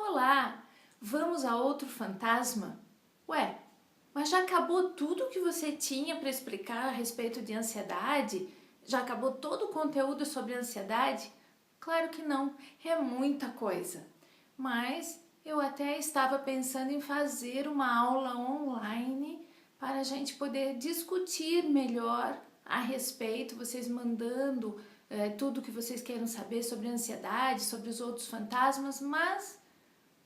Olá, vamos a outro fantasma? Ué, mas já acabou tudo que você tinha para explicar a respeito de ansiedade? Já acabou todo o conteúdo sobre ansiedade? Claro que não, é muita coisa. Mas eu até estava pensando em fazer uma aula online para a gente poder discutir melhor a respeito, vocês mandando tudo que vocês queiram saber sobre a ansiedade, sobre os outros fantasmas, mas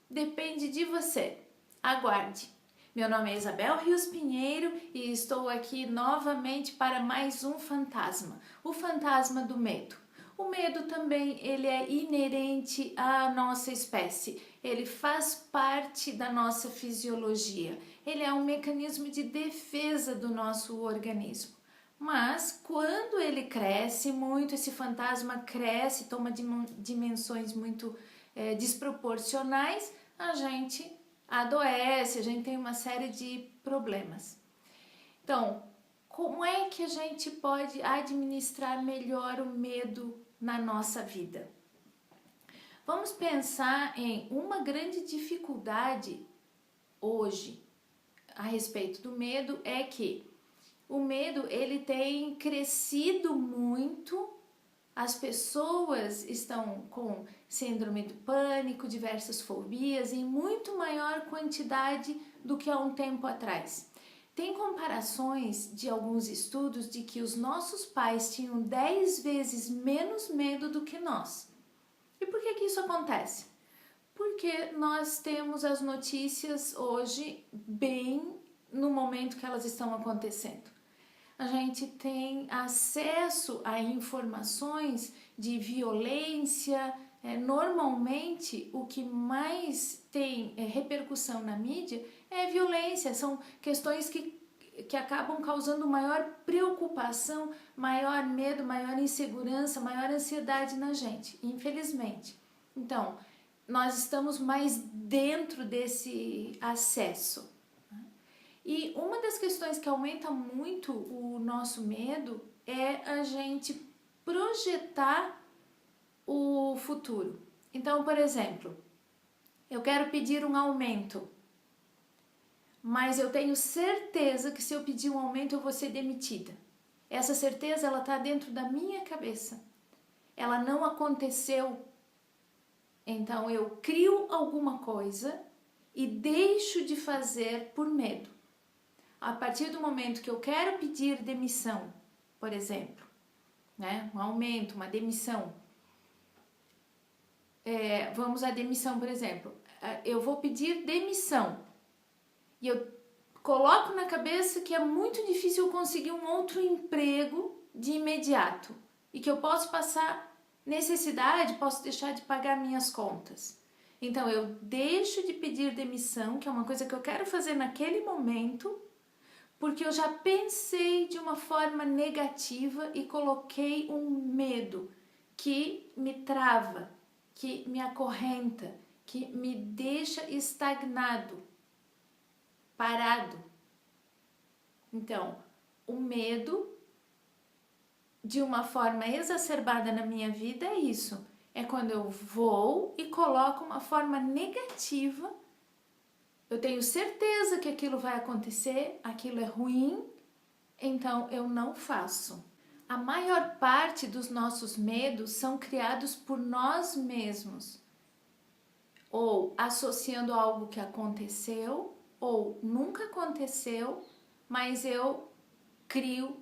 depende de você. Aguarde! Meu nome é Isabel Rios Pinheiro e estou aqui novamente para mais um fantasma, o fantasma do medo. O medo também ele é inerente à nossa espécie, ele faz parte da nossa fisiologia, ele é um mecanismo de defesa do nosso organismo. Mas quando ele cresce muito, esse fantasma cresce, toma dimensões muito desproporcionais, a gente adoece, a gente tem uma série de problemas. Então, como é que a gente pode administrar melhor o medo na nossa vida? Vamos pensar em uma grande dificuldade hoje a respeito do medo é que o medo ele tem crescido muito. As pessoas estão com síndrome do pânico, diversas fobias em muito maior quantidade do que há um tempo atrás. Tem comparações de alguns estudos de que os nossos pais tinham 10 vezes menos medo do que nós. E por que isso acontece? Porque nós temos as notícias hoje bem no momento que elas estão acontecendo. A gente tem acesso a informações de violência. Normalmente, o que mais tem repercussão na mídia é violência, são questões que acabam causando maior preocupação, maior medo, maior insegurança, maior ansiedade na gente, infelizmente. Então, nós estamos mais dentro desse acesso. E uma das questões que aumenta muito o nosso medo é a gente projetar o futuro. Então, por exemplo, eu quero pedir um aumento, mas eu tenho certeza que se eu pedir um aumento eu vou ser demitida. Essa certeza ela está dentro da minha cabeça. Ela não aconteceu. Então eu crio alguma coisa e deixo de fazer por medo. A partir do momento que eu quero pedir demissão, por exemplo, né, um aumento, uma demissão, vamos à demissão, por exemplo, eu vou pedir demissão e eu coloco na cabeça que é muito difícil eu conseguir um outro emprego de imediato e que eu posso passar necessidade, posso deixar de pagar minhas contas. Então eu deixo de pedir demissão, que é uma coisa que eu quero fazer naquele momento, porque eu já pensei de uma forma negativa e coloquei um medo que me trava, que me acorrenta, que me deixa estagnado, parado. Então, o medo, de uma forma exacerbada na minha vida, é isso. É quando eu vou e coloco uma forma negativa. Eu tenho certeza que aquilo vai acontecer, aquilo é ruim, então eu não faço. A maior parte dos nossos medos são criados por nós mesmos, ou associando algo que aconteceu, ou nunca aconteceu, mas eu crio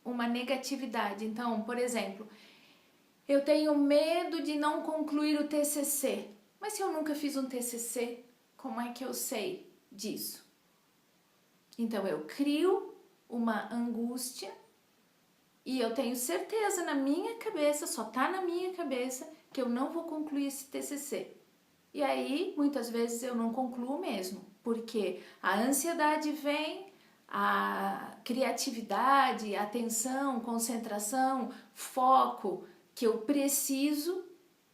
uma negatividade. Então, por exemplo, eu tenho medo de não concluir o TCC, mas se eu nunca fiz um TCC, como é que eu sei disso? Então eu crio uma angústia e eu tenho certeza na minha cabeça, só tá na minha cabeça, que eu não vou concluir esse TCC. E aí, muitas vezes eu não concluo mesmo, porque a ansiedade vem, a criatividade, a atenção, concentração, foco que eu preciso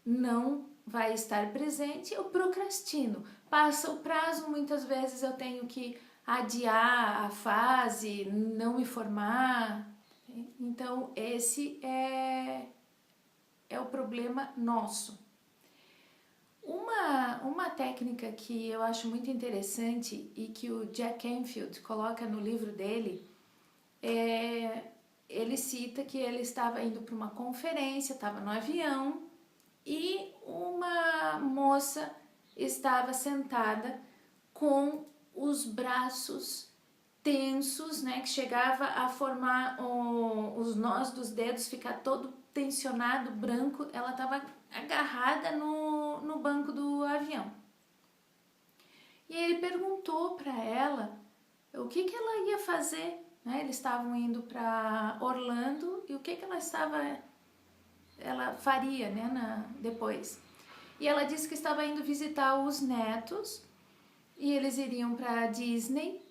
não vai estar presente, eu procrastino. Passa o prazo, muitas vezes eu tenho que adiar a fase, não me formar. Então, esse é o problema nosso. uma técnica que eu acho muito interessante e que o Jack Canfield coloca no livro dele, ele cita que ele estava indo para uma conferência, estava no avião e uma moça estava sentada com os braços tensos, né, que chegava a formar os nós dos dedos, ficar todo tensionado, branco. Ela estava agarrada no banco do avião. E ele perguntou para ela o que ela ia fazer, né? Eles estavam indo para Orlando e o que ela faria, né, depois. E ela disse que estava indo visitar os netos e eles iriam para Disney.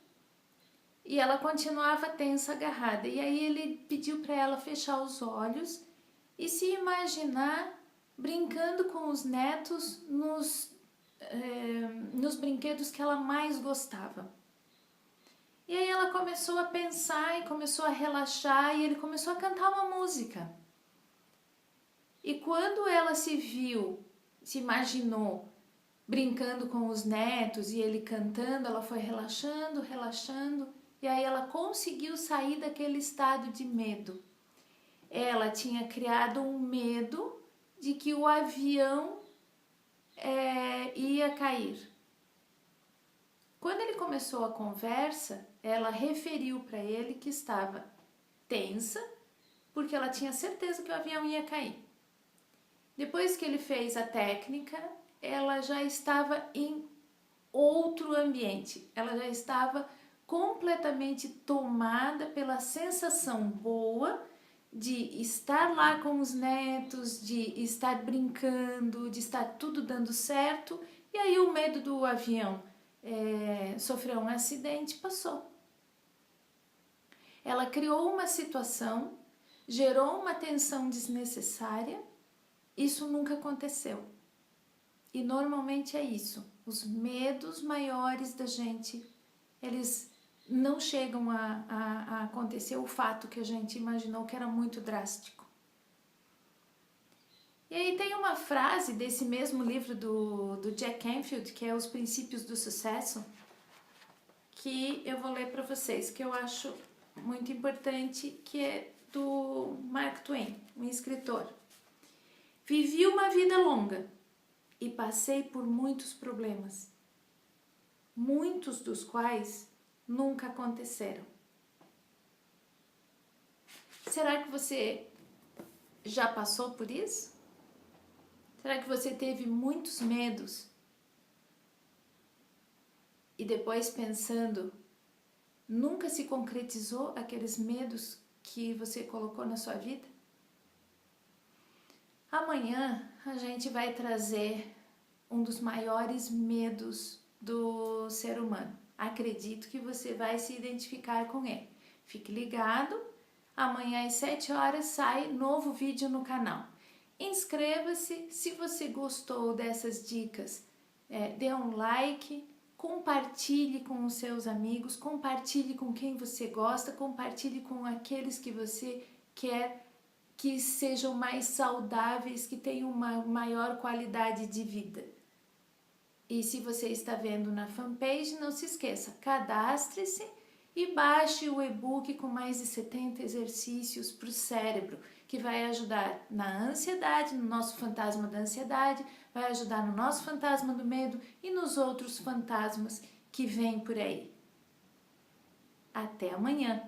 E ela continuava tensa, agarrada. E aí ele pediu para ela fechar os olhos e se imaginar brincando com os netos nos brinquedos que ela mais gostava. E aí ela começou a pensar e começou a relaxar e ele começou a cantar uma música. E quando ela se imaginou brincando com os netos e ele cantando, ela foi relaxando, relaxando. E aí ela conseguiu sair daquele estado de medo. Ela tinha criado um medo de que o avião ia cair. Quando ele começou a conversa, ela referiu para ele que estava tensa, porque ela tinha certeza que o avião ia cair. Depois que ele fez a técnica, ela já estava em outro ambiente. Ela já estava completamente tomada pela sensação boa de estar lá com os netos, de estar brincando, de estar tudo dando certo. E aí o medo do avião sofrer um acidente passou. Ela criou uma situação, gerou uma tensão desnecessária. Isso nunca aconteceu. E normalmente é isso. Os medos maiores da gente, eles não chegam a acontecer o fato que a gente imaginou que era muito drástico. E aí tem uma frase desse mesmo livro do Jack Canfield, que é Os Princípios do Sucesso, que eu vou ler para vocês, que eu acho muito importante, que é do Mark Twain, um escritor. Vivi uma vida longa e passei por muitos problemas, muitos dos quais nunca aconteceram. Será que você já passou por isso? Será que você teve muitos medos e depois pensando, nunca se concretizou aqueles medos que você colocou na sua vida? Amanhã a gente vai trazer um dos maiores medos do ser humano. Acredito que você vai se identificar com ele. Fique ligado, amanhã às 7 horas sai novo vídeo no canal. Inscreva-se, se você gostou dessas dicas, dê um like, compartilhe com os seus amigos, compartilhe com quem você gosta, compartilhe com aqueles que você quer que sejam mais saudáveis, que tenham uma maior qualidade de vida. E se você está vendo na fanpage, não se esqueça, cadastre-se e baixe o e-book com mais de 70 exercícios para o cérebro, que vai ajudar na ansiedade, no nosso fantasma da ansiedade, vai ajudar no nosso fantasma do medo e nos outros fantasmas que vêm por aí. Até amanhã!